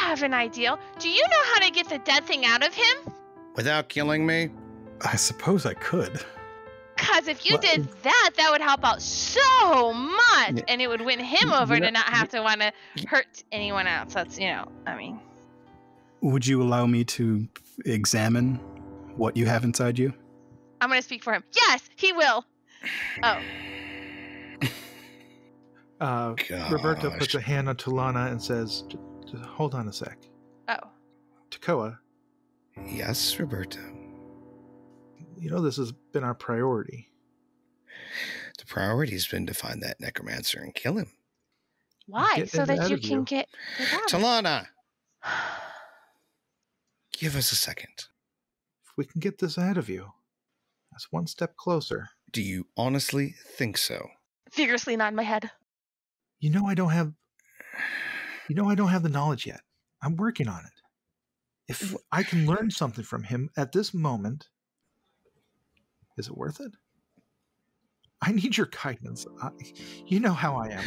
have an idea. Do you know how to get the dead thing out of him? Without killing me? I suppose I could. Because if you did that, that would help out so much. Yeah. And it would win him over to not have to want to hurt anyone else. That's, I mean. Would you allow me to examine what you have inside you? I'm going to speak for him. Yes, he will. Oh. Rabberto puts a hand on Tullana and says, hold on a sec. Oh. Tekoa. Yes, Rabberto. You know this has been our priority. The priority has been to find that necromancer and kill him. Why? So that you can get out. Tullana! Give us a second. If we can get this out of you, that's one step closer. Do you honestly think so? Vigorously nod my head. You know I don't have the knowledge yet. I'm working on it. If I can learn something from him at this moment, is it worth it? I need your guidance. You know how I am.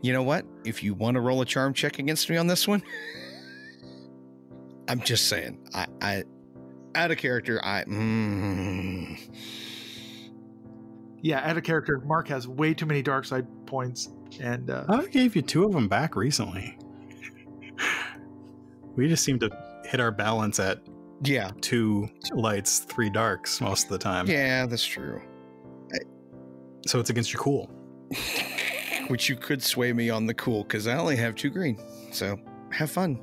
You know what? If you want to roll a charm check against me on this one, I'm just saying. I out of character. Yeah, out of character. Mark has way too many dark side points, and I gave you 2 of them back recently. We just seem to hit our balance at 2 lights, 3 darks most of the time. Yeah, that's true. So it's against your cool. Which you could sway me on the cool, because I only have 2 green. So have fun.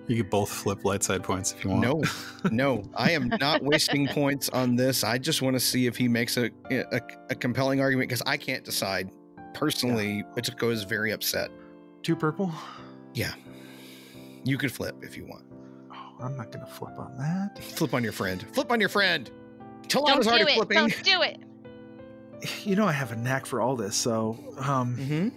You could both flip light side points if you want. No, I am not wasting points on this. I just want to see if he makes a compelling argument, because I can't decide. Personally, Tekoa is very upset. 2 purple? Yeah. You could flip if you want. Oh, I'm not going to flip on that. Flip on your friend. Flip on your friend. Don't do it. Flipping. Don't do it. You know I have a knack for all this, so I'm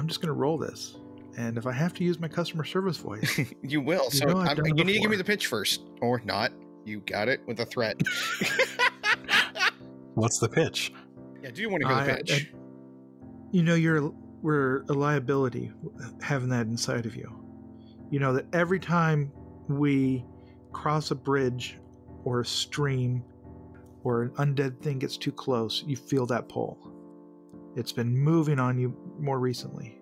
just going to roll this. And if I have to use my customer service voice... You will. So you need to give me the pitch first. Or not. You got it with a threat. What's the pitch? Yeah, do you want to go the pitch? We're a liability having that inside of you. You know that every time we cross a bridge or a stream or an undead thing gets too close, you feel that pull. It's been moving on you more recently.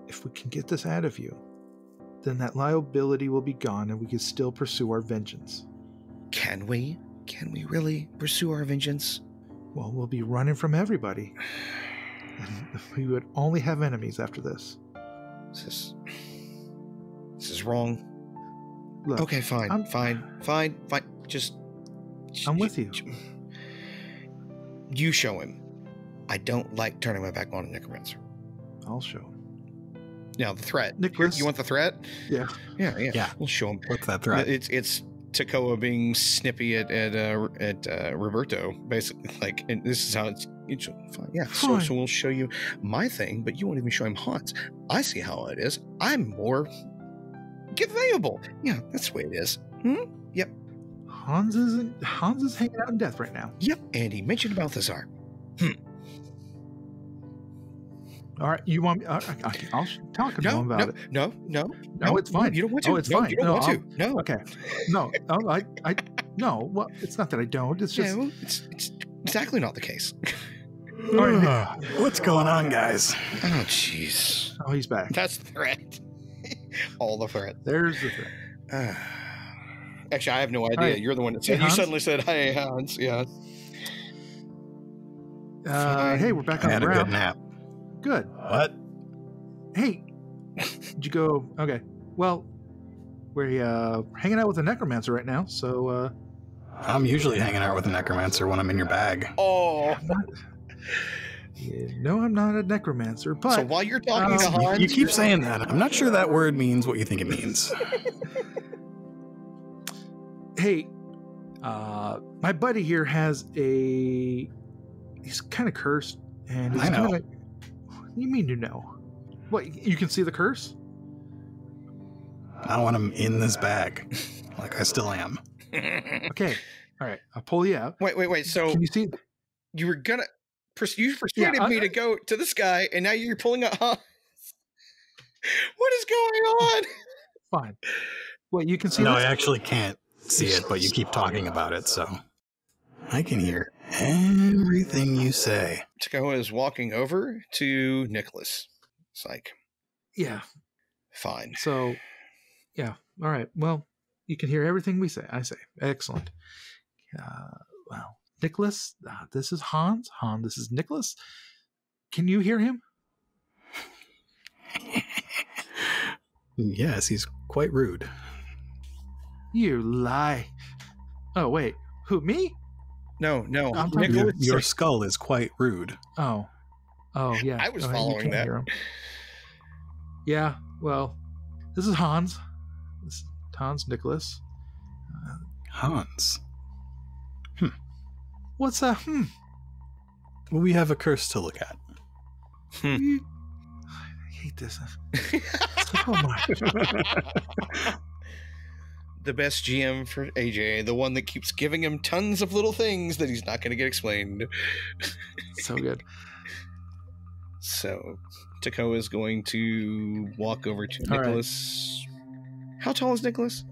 If we can get this out of you, then that liability will be gone and we can still pursue our vengeance. Can we? Can we really pursue our vengeance? Well, we'll be running from everybody. And we would only have enemies after this. This is wrong. Look, okay, fine. Just I'm with you. You show him. I don't like turning my back on a necromancer. I'll show him. Now the threat. Nicholas, you want the threat? Yeah. We'll show him. What's that threat? It's Tekoa being snippy at Rabberto, basically. Like, and this is how it's fine. Yeah. So we'll show you my thing, but you won't even show him Hans. I see how it is. I'm more available. Yeah, that's the way it is. Yep. Hans is hanging out in death right now. Yep. And he mentioned Balthazar. All right, you want me? I'll talk to him about it. No, it's fine. You don't want to. Oh, it's fine. You don't want to. No. Okay. No, no. Well, it's not that I don't. It's just. Yeah, it's exactly not the case. All right. What's going on, guys? Oh, jeez. Oh, he's back. That's the threat. All the threat. There's the threat. Actually, I have no idea. Right. You're the one that said. You suddenly said, "Hey, Hans." Yeah. Hey, we're back on the ground. I had a good nap. Good. What? Hey, did you go? Okay. Well, we're hanging out with a necromancer right now, so. I'm usually hanging out with a necromancer when I'm in your bag. Oh. No, I'm not a necromancer, but... So while you're talking to Hans... You keep saying that. I'm not sure that word means what you think it means. Hey, my buddy here has a... He's kind of cursed, and he's kind of... What do you mean you know? What, you can see the curse? I want him in this bag, like I still am. Okay, all right, I'll pull you out. Wait, so... Can you see... You were gonna... You persuaded me to go to this guy, and now you're pulling out Hans. What is going on? Fine. Wait, you can see No, this? I actually can't see it, but you keep talking about it, so I can hear everything you say. Tekoa is walking over to Nicholas. It's like, Yeah. fine. So, yeah. All right. Well, you can hear everything we say. I say. Excellent. Well, Nicholas, this is Hans. Hans, this is Nicholas. Can you hear him? Yes, he's quite rude. You lie. Oh, wait. Who, me? No. I'm talking Nicholas, Your skull is quite rude. Oh, yeah. I was you following can't that. hear him. Yeah, well, this is Hans. This is Hans Nicholas. Hans. What's Well, we have a curse to look at. I hate this so much. The best GM for AJ, the one that keeps giving him tons of little things that he's not going to get explained. So good. So, Tekoa is going to walk over to All right. Nicholas. How tall is Nicholas?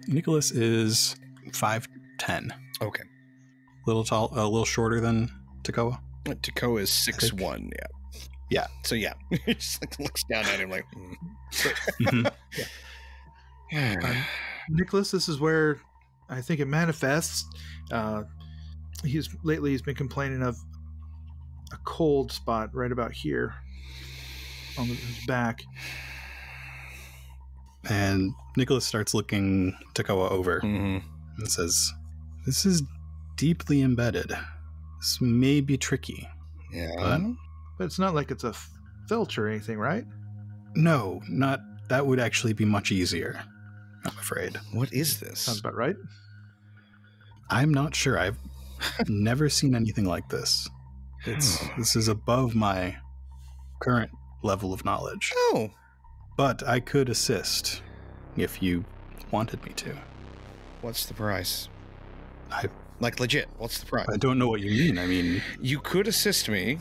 Nicholas is 5'10". Okay. A little shorter than Tekoa. Tekoa is 6'1", yeah. Yeah. So, yeah. He just like, looks down at him like, Nicholas, this is where I think it manifests. He's been complaining of a cold spot right about here on his back. And Nicholas starts looking Tekoa over Mm-hmm. and says, "This is deeply embedded. This may be tricky." Yeah. But it's not like it's a filch or anything, right? No, not. That would actually be much easier, I'm afraid. What is this? Sounds about right. I'm not sure. I've never seen anything like this. This is above my current level of knowledge. Oh. But I could assist if you wanted me to. What's the price? I Like, legit, what's the price? don't know what you mean. I mean, You could assist me.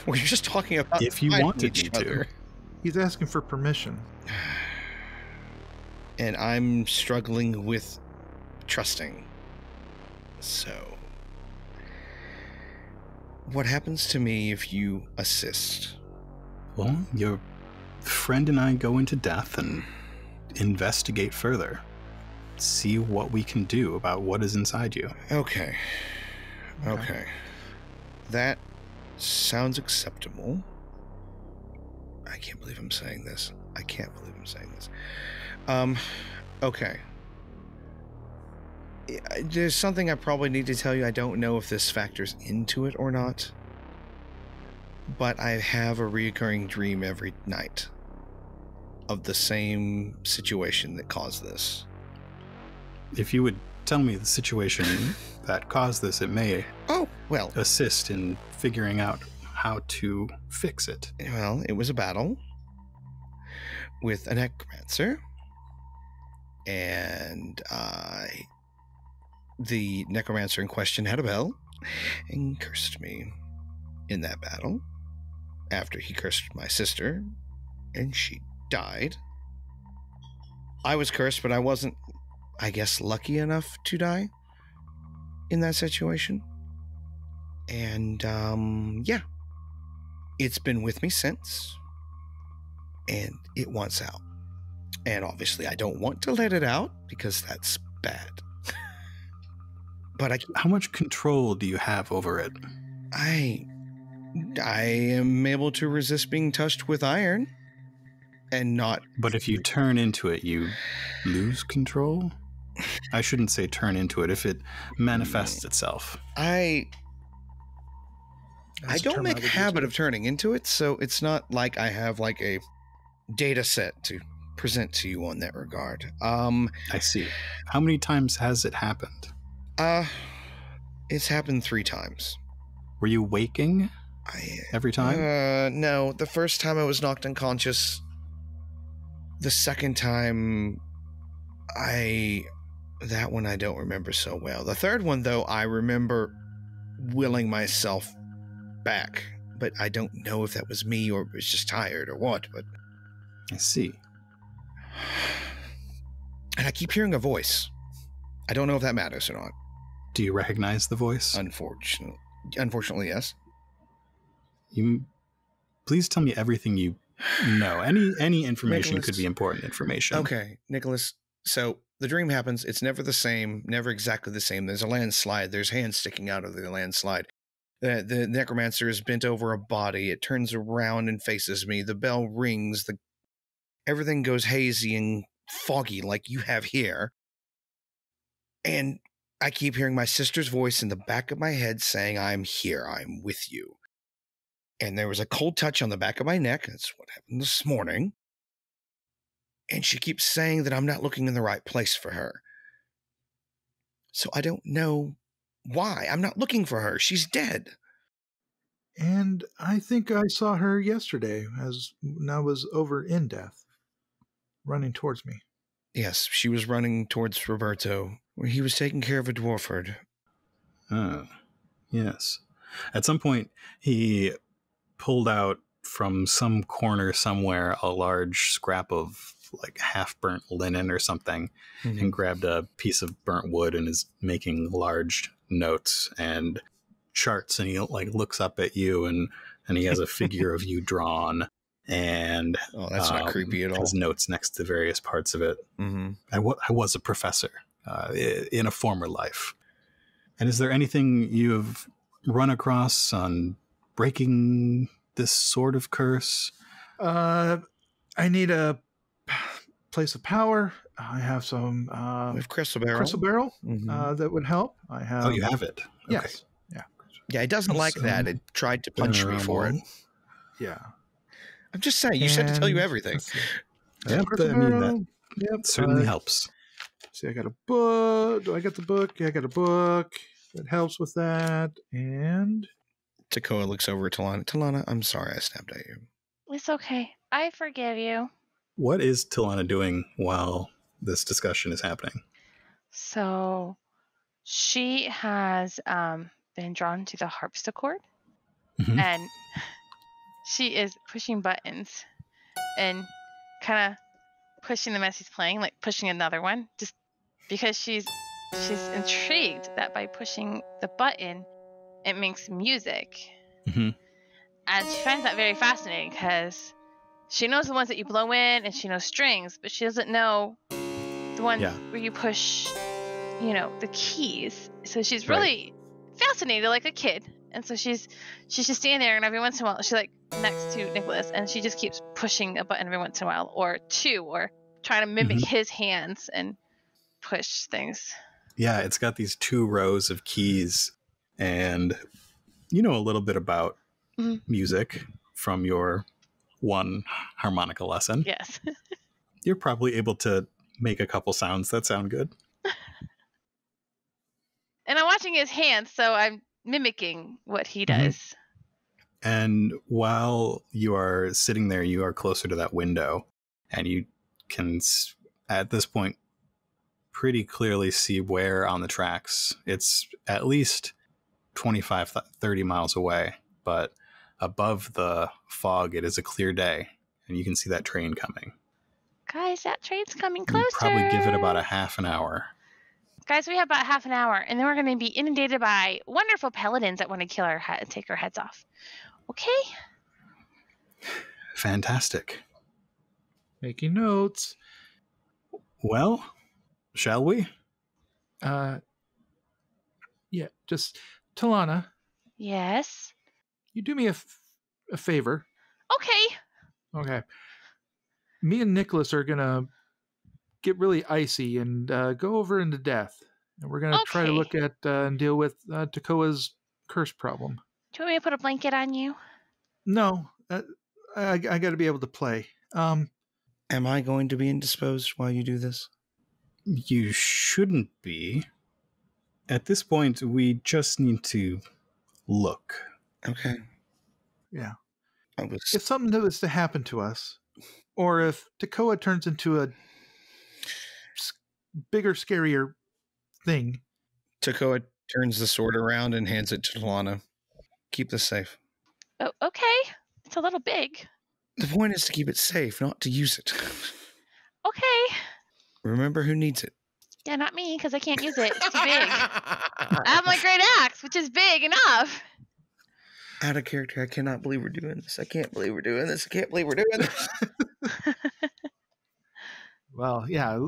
We're just talking about if you finding wanted each me to. other. He's asking for permission. And I'm struggling with trusting. So, what happens to me if you assist? Well, your friend and I go into depth and investigate further. See what we can do about what is inside you. Okay. That sounds acceptable. I can't believe I'm saying this. Okay. There's something I probably need to tell you. I don't know if this factors into it or not. But I have a recurring dream every night of the same situation that caused this. If you would tell me the situation that caused this, it may assist in figuring out how to fix it. Well, it was a battle with a necromancer, and the necromancer in question had a bell and cursed me in that battle after he cursed my sister, and she died. I was cursed, but I wasn't, I guess, lucky enough to die in that situation. And, yeah. It's been with me since, and it wants out. And obviously I don't want to let it out, because that's bad. But How much control do you have over it? I am able to resist being touched with iron, and not... But if you turn into it, you lose control? I shouldn't say turn into it, if it manifests itself. I That's a don't term make would a use. habit of turning into it, so it's not like I have like a data set to present to you on that regard. I see. How many times has it happened? It's happened 3 times. Were you waking every time? No. The first time I was knocked unconscious. The second time, that one I don't remember so well. The third one, though, I remember willing myself back, but I don't know if that was me or it was just tired or what. But I see. And I keep hearing a voice. I don't know if that matters or not. Do you recognize the voice? Unfortunately, yes. Please tell me everything you know. Any information Nicholas, could be important information. Okay, Nicholas. So the dream happens. It's never the same, never exactly the same. There's a landslide. There's hands sticking out of the landslide. The necromancer is bent over a body. It turns around and faces me. The bell rings. Everything goes hazy and foggy like you have here. And I keep hearing my sister's voice in the back of my head saying, I'm here. I'm with you. And there was a cold touch on the back of my neck. That's what happened this morning. And she keeps saying that I'm not looking in the right place for her. So I don't know why. I'm not looking for her. She's dead. And I think I saw her yesterday when I was over in death, running towards me. Yes, she was running towards Rabberto, where he was taking care of a dwarford. Oh, yes. At some point, he pulled out from some corner somewhere a large scrap of like half-burnt linen or something, and grabbed a piece of burnt wood and is making large notes and charts, and he like looks up at you and he has a figure of you drawn, and that's not creepy at all. Has notes next to various parts of it. Mm-hmm. I was a professor in a former life. And is there anything you've run across on breaking this sort of curse? I need a place of power. I have some we have crystal barrel. That would help. I have. Oh, you have it. Okay. Yes. Yeah, it doesn't like that. It tried to punch me for it. Yeah. I'm just saying, you said to tell you everything. Yep, I mean, that certainly helps. See, I got a book. Do I got the book? Yeah, I got a book. That helps with that. And Tekoa looks over at Tullana. Tullana, I'm sorry I snapped at you. It's okay. I forgive you. What is Tullana doing while this discussion is happening? So she has been drawn to the harpsichord, and she is pushing buttons and kind of pushing them as he's playing, like pushing another one, just because she's intrigued that by pushing the button, it makes music. And she finds that very fascinating because she knows the ones that you blow in and she knows strings, but she doesn't know the ones where you push, the keys. So she's really fascinated like a kid. And so she's just standing there, and every once in a while she's like next to Nicholas, and she just keeps pushing a button every once in a while, or two, or trying to mimic his hands and push things. Yeah, it's got these 2 rows of keys, and you know a little bit about music from your one harmonica lesson. Yes. You're probably able to make a couple sounds that sound good. And I'm watching his hands, so I'm mimicking what he does. And while you are sitting there, you are closer to that window, and you can, at this point, pretty clearly see where on the tracks. It's at least 25, 30 miles away, but above the fog, it is a clear day, and you can see that train coming. Guys, that train's coming closer. You'd probably give it about a half an hour. Guys, we have about half an hour, and then we're going to be inundated by wonderful paladins that want to kill our head, take our heads off. Okay? Fantastic. Making notes. Well, shall we? Yeah, just Tullana. Yes? You do me a favor. Okay. Me and Nicholas are going to get really icy and go over into death. And we're going to try to look at and deal with Tekoa's curse problem. Do you want me to put a blanket on you? No, I got to be able to play. Am I going to be indisposed while you do this? You shouldn't be. At this point, we just need to look. Okay. Yeah. If something was to happen to us, or if Tekoa turns into a bigger, scarier thing. Tekoa turns the sword around and hands it to Tullana. Keep this safe. Oh, okay. It's a little big. The point is to keep it safe, not to use it. Okay. Remember who needs it. Yeah, not me, because I can't use it. It's too big. I have my great axe, which is big enough. Out of character, I cannot believe we're doing this. I can't believe we're doing this. I can't believe we're doing this. Well, yeah,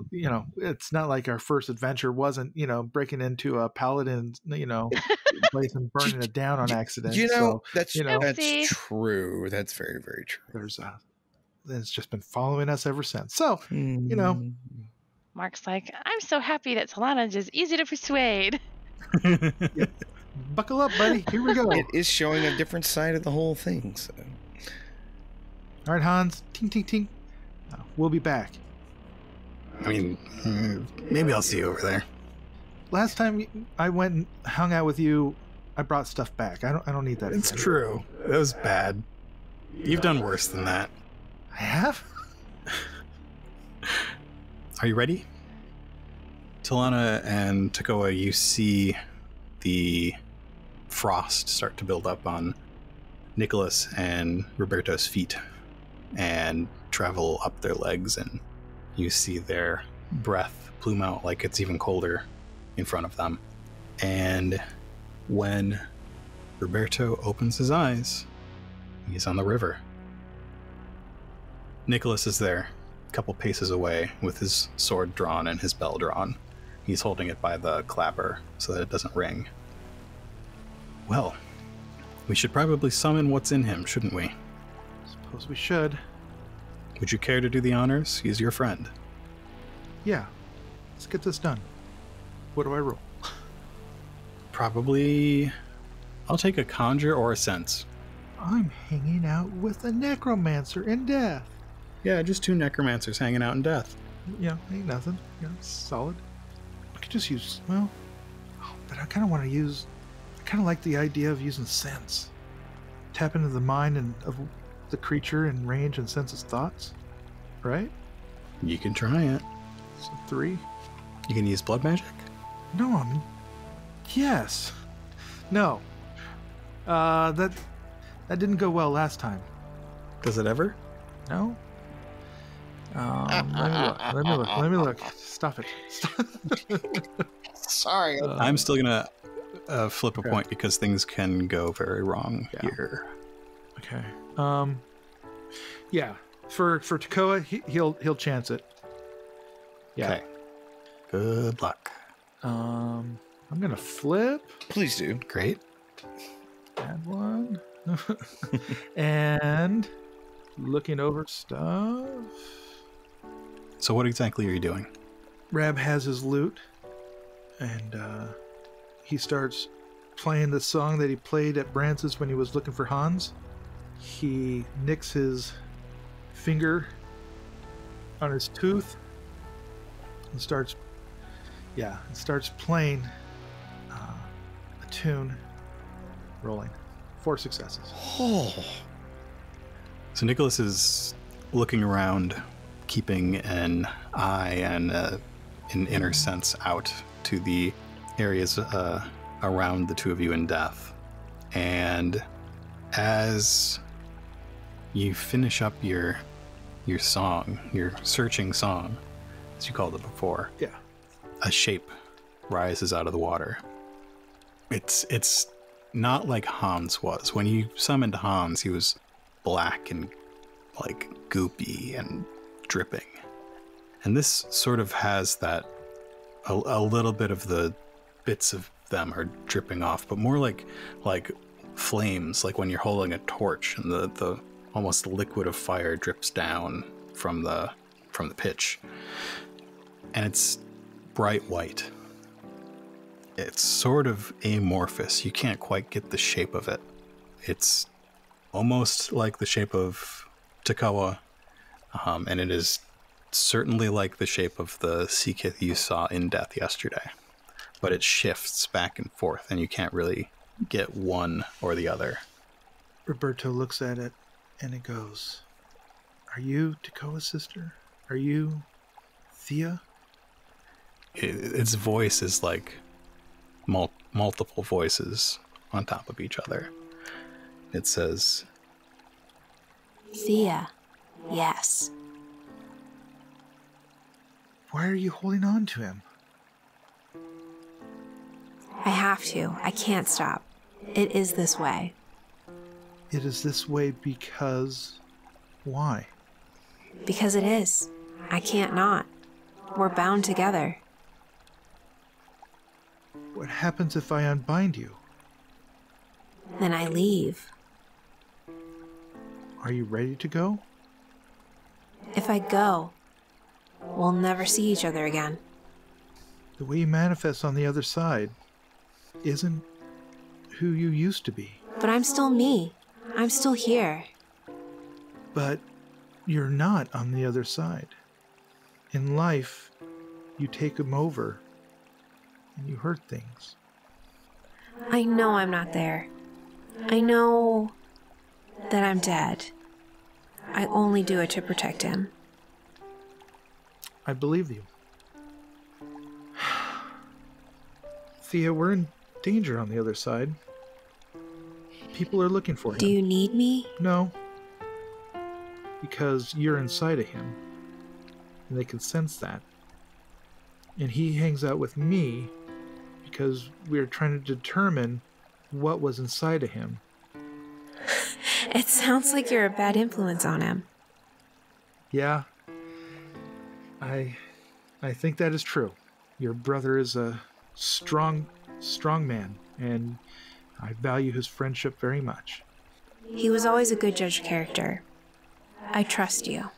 it's not like our first adventure wasn't, breaking into a paladin's, place and burning it down on accident. That's Oopsie. true. That's very, very true. It's just been following us ever since. So, Mark's like, I'm so happy that Tullana is easy to persuade. Yep. Buckle up, buddy. Here we go. It is showing a different side of the whole thing. So. All right, Hans. Ting, ting, ting. We'll be back. I mean, maybe I'll see you over there. Last time I went and hung out with you, I brought stuff back. I don't need that. It's true. It was bad. You've done worse than that. I have? Are you ready? Tullana and Tekoa, you see the frost start to build up on Nicholas and Rabberto's feet and travel up their legs, and you see their breath plume out like it's even colder in front of them. And when Rabberto opens his eyes, he's on the river. Nicholas is there, a couple paces away, with his sword drawn and his bell drawn. He's holding it by the clapper so that it doesn't ring. Well, we should probably summon what's in him, shouldn't we? Suppose we should. Would you care to do the honors? He's your friend. Yeah. Let's get this done. What do I roll? Probably... I'll take a conjure or a sense. I'm hanging out with a necromancer in death. Yeah, just 2 necromancers hanging out in death. Yeah, ain't nothing. Yeah, solid. I could just use, but I kind of want to use, I kind of like the idea of using sense. Tap into the mind of the creature and range and sense its thoughts. Right? You can try it. So 3. You can use blood magic? No, yes. No. That didn't go well last time. Does it ever? No? Let me look. Stop it. Sorry. I'm still going to flip a point because things can go very wrong here. Okay. Yeah. For Tekoa, he'll chance it. Yeah. Okay. Good luck. I'm gonna flip. Please do. Great. Add 1. And looking over stuff. So what exactly are you doing? Rab has his lute, and he starts playing the song that he played at Brance's when he was looking for Hans. He nicks his finger on his tooth and starts playing a tune. Rolling 4 successes. Oh. So Nicholas is looking around, keeping an eye and an inner sense out to the areas around the two of you in death. And as you finish up your song, your searching song, as you called it before, a shape rises out of the water. It's not like Hans was. When you summoned Hans, he was black and like goopy and dripping. And this sort of has that, a little bit of the bits of them are dripping off, but more like flames, like when you're holding a torch and the almost liquid of fire drips down from the pitch. And it's bright white. It's sort of amorphous. You can't quite get the shape of it. It's almost like the shape of Tekoa, and it is certainly like the shape of the sea kith you saw in death yesterday. But it shifts back and forth, and you can't really get one or the other. Rabberto looks at it, and it goes, "Are you Tekoa's sister? Are you Thea?" Its voice is like multiple voices on top of each other. It says, "Thea, Why are you holding on to him? I have to. I can't stop. It is this way. It is this way because... Why? Because it is. I can't not. We're bound together. What happens if I unbind you? Then I leave. Are you ready to go? If I go, we'll never see each other again. The way you manifest on the other side isn't who you used to be. But I'm still me. I'm still here. But you're not on the other side. In life, you take them over and you hurt things. I know I'm not there. I know that I'm dead. I only do it to protect him. I believe you. Thea, we're in danger on the other side. People are looking for him. Do you need me? No. Because you're inside of him. And they can sense that. And he hangs out with me because we're trying to determine what was inside of him. It sounds like you're a bad influence on him. Yeah. I think that is true. Your brother is a strong man, and I value his friendship very much. He was always a good judge of character. I trust you.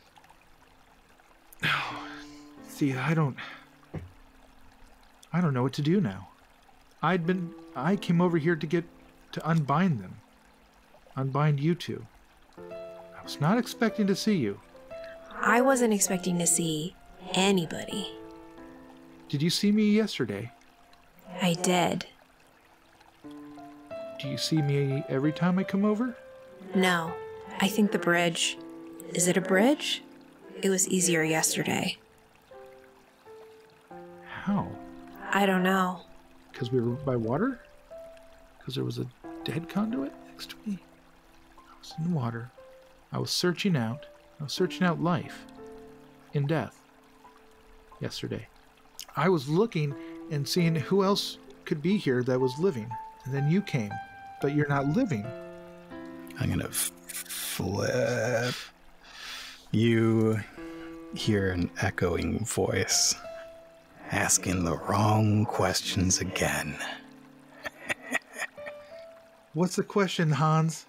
Thea, I don't know what to do now. I came over here to unbind them. Unbind you two. I was not expecting to see you. I wasn't expecting to see anybody. Did you see me yesterday? I did. Do you see me every time I come over? No, I think the bridge. Is it a bridge? It was easier yesterday. How? I don't know. Because we were by water? Because there was a dead conduit next to me? I was in water. I was searching out life in death yesterday. I was looking and seeing who else could be here that was living. And then you came, but you're not living. I'm going to flip. You hear an echoing voice asking the wrong questions again. What's the question, Hans?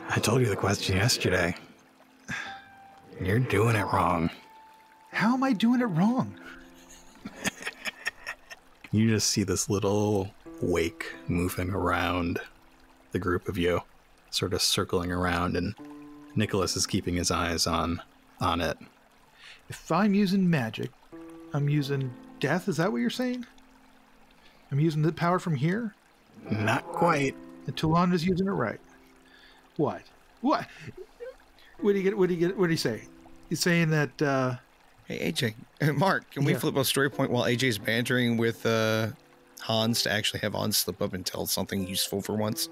I told you the question yesterday. You're doing it wrong. How am I doing it wrong? You just see this little wake moving around the group of you, sort of circling around, and Nicholas is keeping his eyes on it. If I'm using magic, I'm using death, is that what you're saying? I'm using the power from here? Not quite. And Tullana's using it right. What? What? What do you say? He's saying that, Hey, AJ. Mark, can we flip a story point while AJ's bantering with Hans to actually have Hans slip up and tell something useful for once?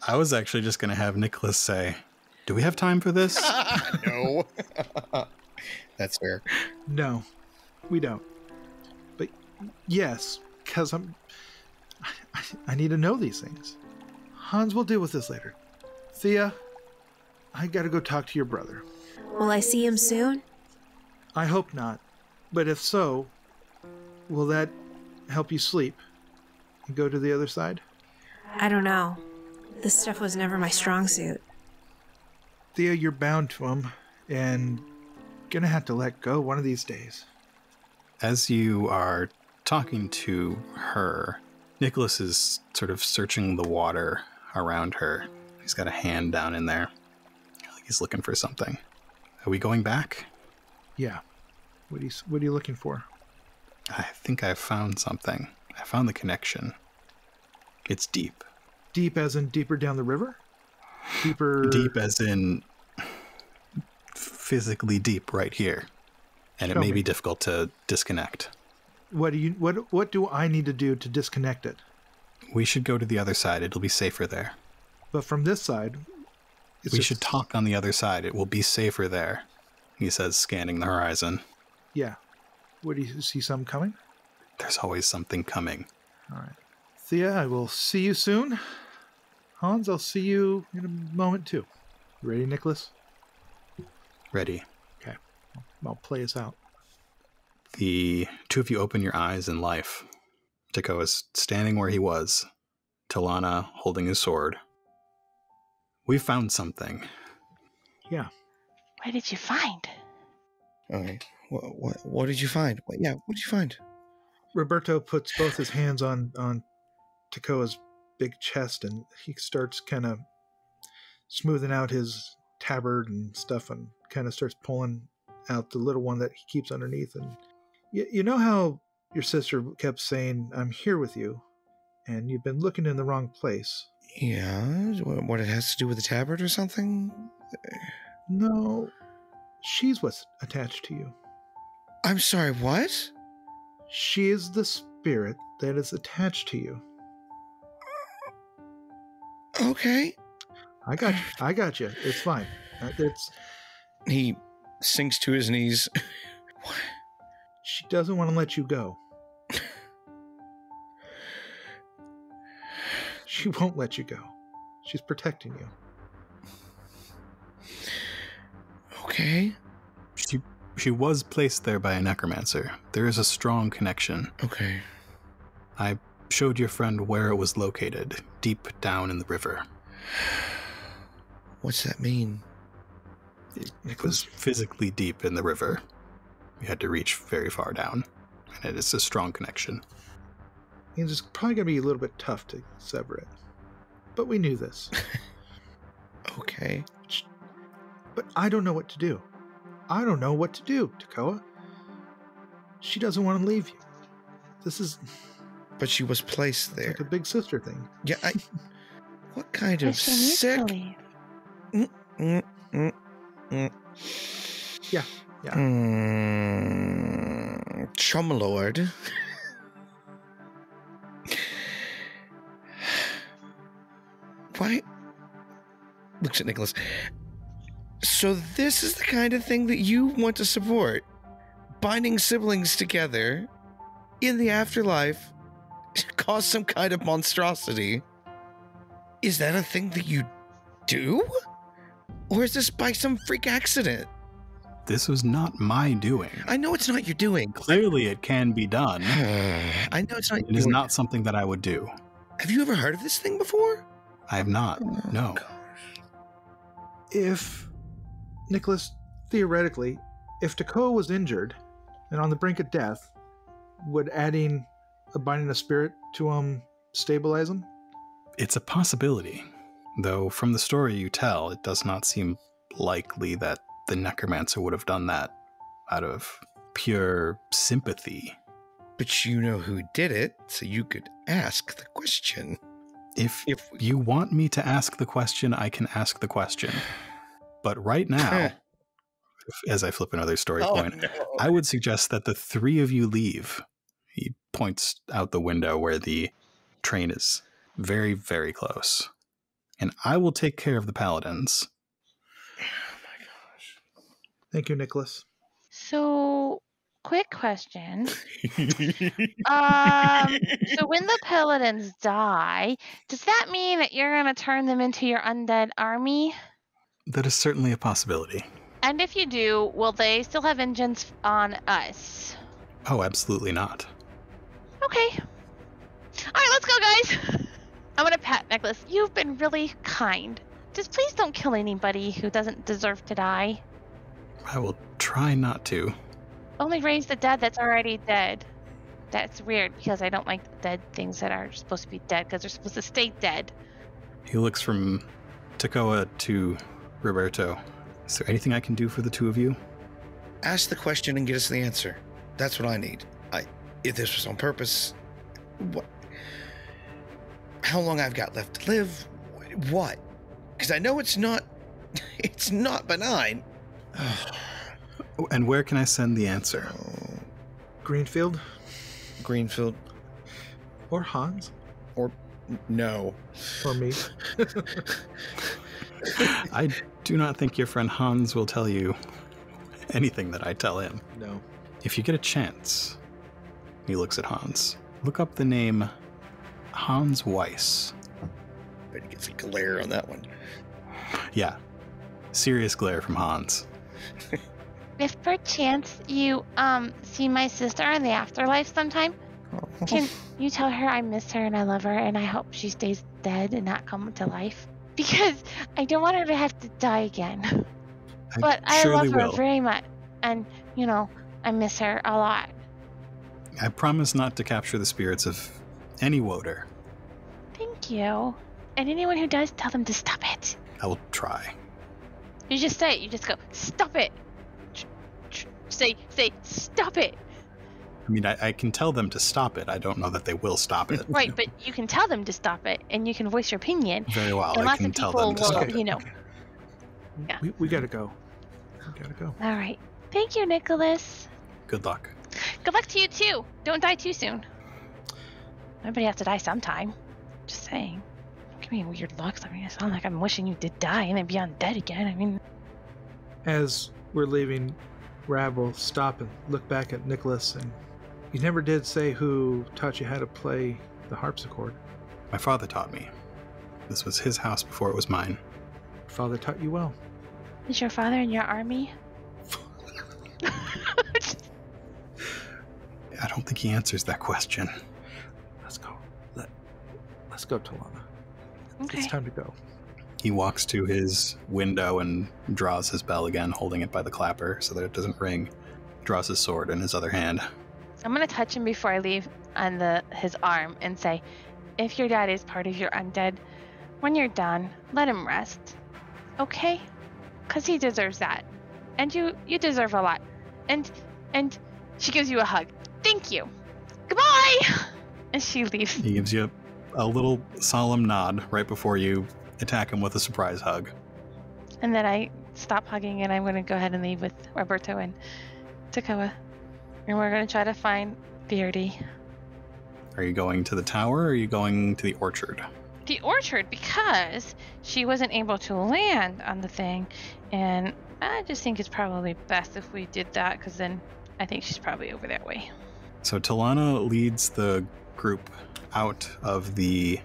I was actually just going to have Nicholas say, do we have time for this? No. That's fair. No, we don't. But yes, because I need to know these things. Hans will deal with this later. Thea, I gotta go talk to your brother. Will I see him soon? I hope not. But if so, will that help you sleep and go to the other side? I don't know. This stuff was never my strong suit. Thea, you're bound to him and gonna have to let go one of these days. As you are talking to her, Nicholas is sort of searching the water around her. He's got a hand down in there. Like he's looking for something. Are we going back? Yeah. What are you looking for? I think I found something. I found the connection. It's deep. Deep as in deeper down the river? Deeper... Deep as in physically deep right here. And it may be difficult to disconnect. What do I need to do to disconnect it? We should go to the other side. It'll be safer there. But from this side... We should talk on the other side. It will be safer there. he says, scanning the horizon. Yeah. What, do you see something coming? There's always something coming. All right. Thea, I will see you soon. Hans, I'll see you in a moment too. You ready, Nicholas? Ready. Okay. I'll play us out. The two of you open your eyes in life. Tekoa is standing where he was, Tullana holding his sword. We found something. Yeah. What did you find? Okay. What did you find? What did you find? Rabberto puts both his hands on Tekoa's big chest, and he starts kind of smoothing out his tabard and stuff, and kind of starts pulling out the little one that he keeps underneath. And you know how your sister kept saying, "I'm here with you," and you've been looking in the wrong place. Yeah. What it has to do with the tabard or something? No, she's what's attached to you. I'm sorry, what? She is the spirit that is attached to you. Okay. I got you. It's fine. He sinks to his knees. What? She doesn't want to let you go. She won't let you go. She's protecting you. Okay. She was placed there by a necromancer. There is a strong connection. Okay. I showed your friend where it was located, deep down in the river. What's that mean? It was physically deep in the river. You had to reach very far down, and it is a strong connection. It's probably going to be a little bit tough to sever it. But we knew this. Okay. But I don't know what to do. I don't know what to do, Tekoa. She doesn't want to leave you. This is... But she was placed there. Like a big sister thing. Yeah, what kind of She needs to sick... leave. Yeah. Chumlord. Why? Looks at Nicholas. So this is the kind of thing that you want to support? Binding siblings together in the afterlife to cause some kind of monstrosity. Is that a thing that you do? Or is this by some freak accident? This was not my doing. I know it's not your doing. Clearly it can be done. I know it's not your doing. It is not something that I would do. Have you ever heard of this thing before? I have not, no. Gosh. If, Nicholas, theoretically, if Tekoa was injured and on the brink of death, would adding a binding a spirit to stabilize him? It's a possibility, though from the story you tell, it does not seem likely that the necromancer would have done that out of pure sympathy. But you know who did it, so you could ask the question. If you want me to ask the question, I can ask the question. But right now, as I flip another story point, no. I would suggest that the three of you leave. He points out the window where the train is very, very close. And I will take care of the paladins. Oh my gosh. Thank you, Nicholas. So, quick question. So when the paladins die, does that mean that you're going to turn them into your undead army? That is certainly a possibility. And if you do, will they still have vengeance on us? Oh, absolutely not. Okay. All right, let's go, guys. I'm going to pat Nicholas. You've been really kind. Just please don't kill anybody who doesn't deserve to die. I will try not to. Only raise the dead that's already dead. That's weird because I don't like dead things that are supposed to be dead because they're supposed to stay dead. He looks from Tekoa to Rabberto. Is there anything I can do for the two of you? Ask the question and get us the answer. That's what I need. If this was on purpose, what? How long I've got left to live? What? Because I know it's not benign. And where can I send the answer? Greenfield? Greenfield. Or Hans? Or no. Or me? I do not think your friend Hans will tell you anything that I tell him. No. If you get a chance, he looks at Hans. Look up the name Hans Weiss. Bet he gets a glare on that one. Yeah. Serious glare from Hans. If perchance you see my sister in the afterlife sometime, can you tell her I miss her and I love her and I hope she stays dead and not come to life? Because I don't want her to have to die again. But I love her very much. And, I miss her a lot. I promise not to capture the spirits of any Woder. Thank you. And anyone who does, tell them to stop it. I will try. You just say it. You just go, stop it. Say, stop it. I mean, I can tell them to stop it. I don't know that they will stop it. Right, but you can tell them to stop it, and you can voice your opinion. Very well. And I lots can of tell people them to will, stop it. Yeah. We gotta go. We gotta go. All right. Thank you, Nicholas. Good luck. Good luck to you, too. Don't die too soon. Everybody has to die sometime. Just saying. Don't give me weird looks. I mean, it's not like I'm wishing you did die and then be undead again. I mean... As we're leaving, Rab will stop and look back at Nicholas, and you never did say who taught you how to play the harpsichord. My father taught me. This was his house before it was mine. Father taught you well. Is your father in your army? I don't think he answers that question. Let's go. Let's go, Tullana. Okay. It's time to go. He walks to his window and draws his bell again, holding it by the clapper so that it doesn't ring. Draws his sword in his other hand. I'm going to touch him before I leave on his arm and say, if your dad is part of your undead, when you're done, let him rest. Okay? Because he deserves that. And you deserve a lot. And she gives you a hug. Thank you. Goodbye! And she leaves. He gives you a little solemn nod right before you attack him with a surprise hug. And then I stop hugging and I'm going to go ahead and leave with Rabberto and Tekoa. And we're going to try to find Beardy. Are you going to the tower or are you going to the orchard? The orchard, because she wasn't able to land on the thing. And I just think it's probably best if we did that, because then I think she's probably over that way. So Tullana leads the group out of the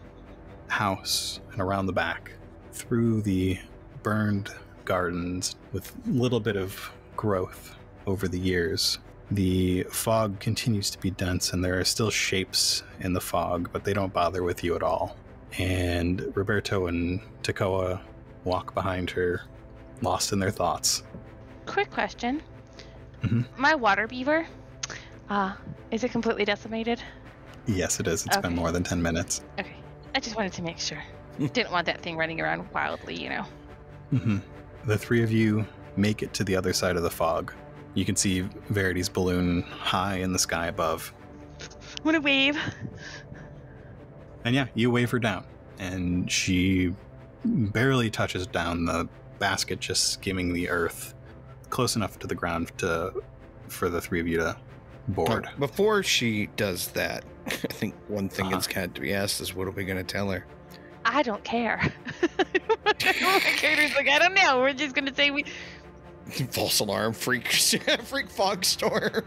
house and around the back through the burned gardens with a little bit of growth over the years. The fog continues to be dense and there are still shapes in the fog, but they don't bother with you at all. And Rabberto and Tekoa walk behind her, lost in their thoughts. Quick question. Mm-hmm. My water beaver, is it completely decimated? Yes, it is. It's been more than 10 minutes. Okay. I just wanted to make sure. Didn't want that thing running around wildly, Mm-hmm. The three of you make it to the other side of the fog. You can see Verity's balloon high in the sky above. I want to wave. And yeah, you wave her down. And she barely touches down, the basket just skimming the earth close enough to the ground for the three of you to board. Before she does that, I think one thing that's got to be asked is, what are we going to tell her? I don't care. My character's like, I don't know. We're just going to say we... False alarm, freak fog storm.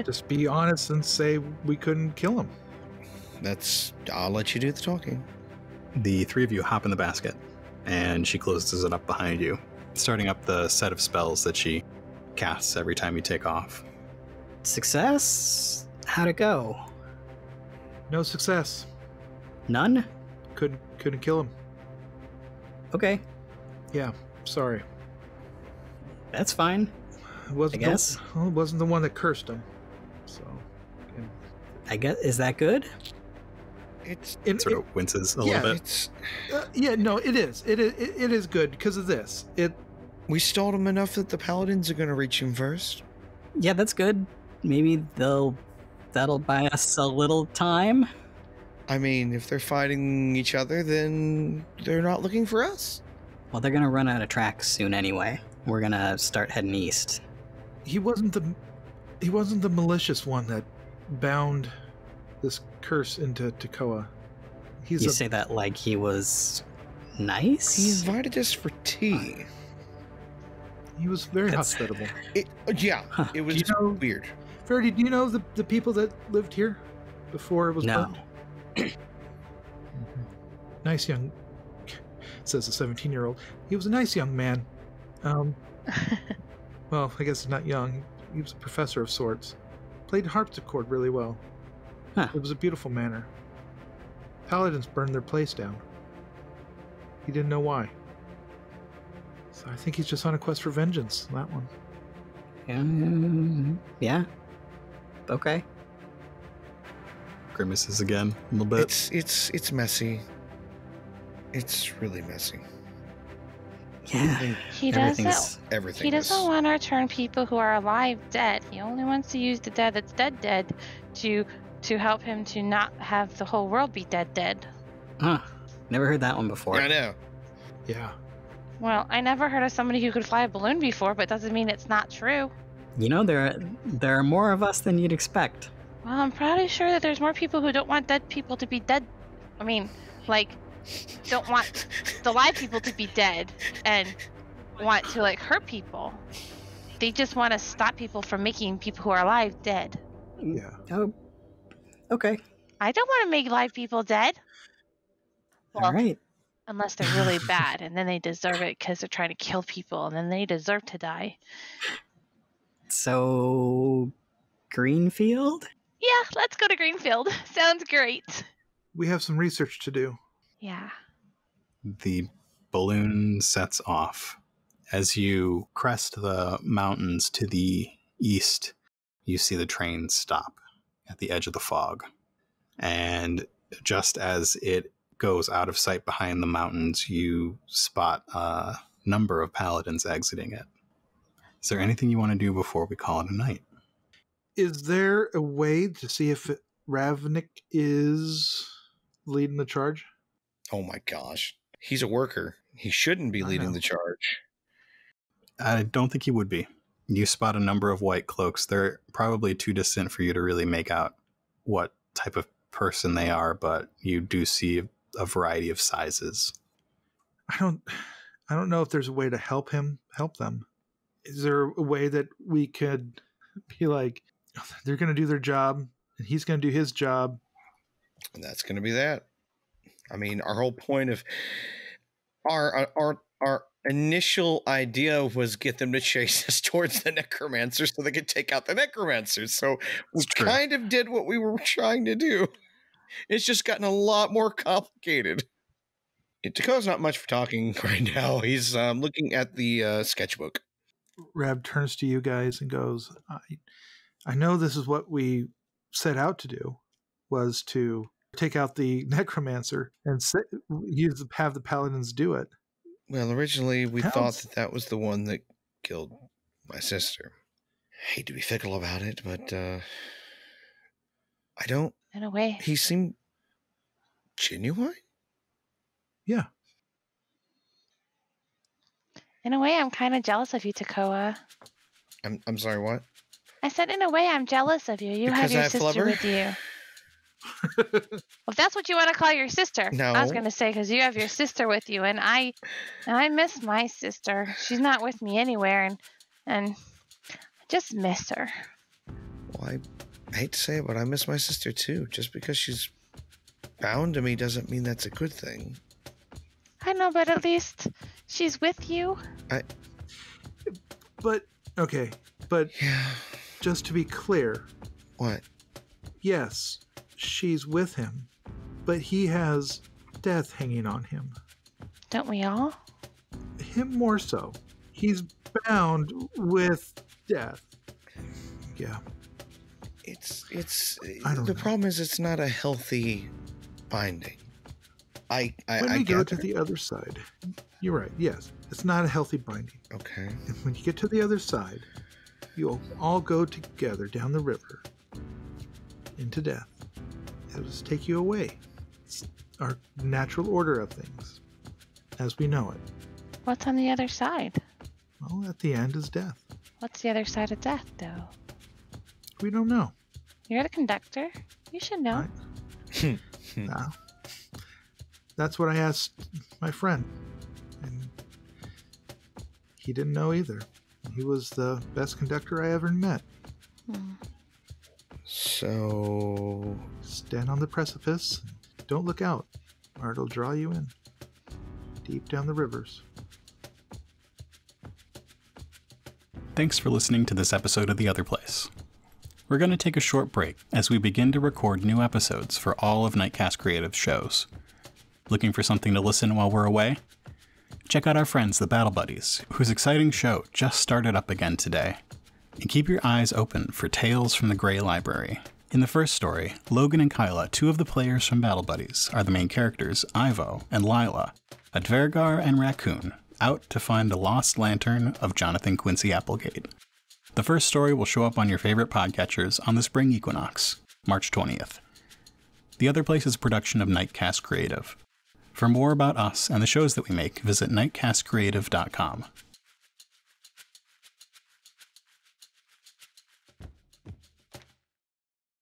Just be honest and say we couldn't kill him. I'll let you do the talking. The three of you hop in the basket, and she closes it up behind you, starting up the set of spells that she casts every time you take off. Success? How'd it go? No success. None? Couldn't kill him. Okay. Yeah, sorry. That's fine. It wasn't I guess. It wasn't the one that cursed him. So. I guess, is that good? It sort of winces a little bit. No, it is. It is good because of this. We stalled him enough that the paladins are going to reach him first. Yeah, that's good. Maybe that'll buy us a little time. I mean, if they're fighting each other, then they're not looking for us. Well, they're gonna run out of tracks soon anyway. We're gonna start heading east. He wasn't the malicious one that bound this curse into Tekoa. You say that like he was nice? He invited us for tea. He was very hospitable. It was weird. Faraday, do you know the people that lived here before it was No. burned? Nice young, says a 17-year-old. He was a nice young man. Well, I guess not young. He was a professor of sorts. Played harpsichord really well. Huh. It was a beautiful manner. Paladins burned their place down. He didn't know why. So I think he's just on a quest for vengeance, that one. Yeah. Okay. Grimaces again a little bit. It's messy. It's really messy. Yeah. He doesn't. Everything. He doesn't want to turn people who are alive dead. He only wants to use the dead that's dead to help him to not have the whole world be dead. Huh. Never heard that one before. I know. Yeah. Well, I never heard of somebody who could fly a balloon before, but doesn't mean it's not true. You know, there are more of us than you'd expect. Well, I'm pretty sure that there's more people who don't want dead people to be dead. I mean, like, don't want the live people to be dead and want to, like, hurt people. They just want to stop people from making people who are alive dead. Yeah. Oh. Okay. I don't want to make live people dead. Well, All right. unless they're really bad, and then they deserve it because they're trying to kill people, and then they deserve to die. So, Greenfield? Yeah, let's go to Greenfield. Sounds great. We have some research to do. Yeah. The balloon sets off. As you crest the mountains to the east, you see the train stop at the edge of the fog. And just as it goes out of sight behind the mountains, you spot a number of paladins exiting it. Is there anything you want to do before we call it a night? Is there a way to see if Ravnik is leading the charge? Oh my gosh. He's a worker. He shouldn't be leading the charge. I don't think he would be. You spot a number of white cloaks. They're probably too distant for you to really make out what type of person they are, but you do see a variety of sizes. I don't know if there's a way to help them. Is there a way that we could be like, they're going to do their job and he's going to do his job? And that's going to be that. I mean, our whole point of our initial idea was get them to chase us towards the necromancers so they could take out the necromancers. So we kind of did what we were trying to do. It's just gotten a lot more complicated. Tekoa's not much for talking right now. He's looking at the sketchbook. Rab turns to you guys and goes, I know this is what we set out to do, was to take out the necromancer and have the paladins do it. Well, originally we thought that was the one that killed my sister. I hate to be fickle about it, but I don't... In a way. He seemed genuine? Yeah. In a way, I'm kind of jealous of you, Tekoa. I'm sorry, what? I said, in a way, I'm jealous of you. You Because have your I have sister flubber? with you. Well, if that's what you want to call your sister. No. I was going to say, because you have your sister with you, and I miss my sister. She's not with me anywhere, and I just miss her. Well, I hate to say it, but I miss my sister too. Just because she's bound to me doesn't mean that's a good thing. I know, but at least she's with you. But Yeah. just to be clear. What? Yes, she's with him, but he has death hanging on him. Don't we all? Him more so. He's bound with death. Yeah. The problem is it's not a healthy binding. When we go to the other side, you're right. Yes, it's not a healthy binding. Okay. And when you get to the other side, you'll all go together down the river into death. It'll just take you away. It's our natural order of things, as we know it. What's on the other side? Well, at the end is death. What's the other side of death, though? We don't know. You're the conductor. You should know. Nah. That's what I asked my friend, and he didn't know either. He was the best conductor I ever met. So... Stand on the precipice. Don't look out, or it'll draw you in. Deep down the rivers. Thanks for listening to this episode of The Otherplace. We're going to take a short break as we begin to record new episodes for all of Nightcast Creative's shows. Looking for something to listen while we're away? Check out our friends, the Battle Buddies, whose exciting show just started up again today. And keep your eyes open for Tales from the Grey Library. In the first story, Logan and Kyla, two of the players from Battle Buddies, are the main characters, Ivo and Lila, a Dvergar and raccoon, out to find the lost lantern of Jonathan Quincy Applegate. The first story will show up on your favorite podcatchers on the spring equinox, March 20th. The Otherplace is a production of Nightcast Creative. For more about us and the shows that we make, visit nightcastcreative.com.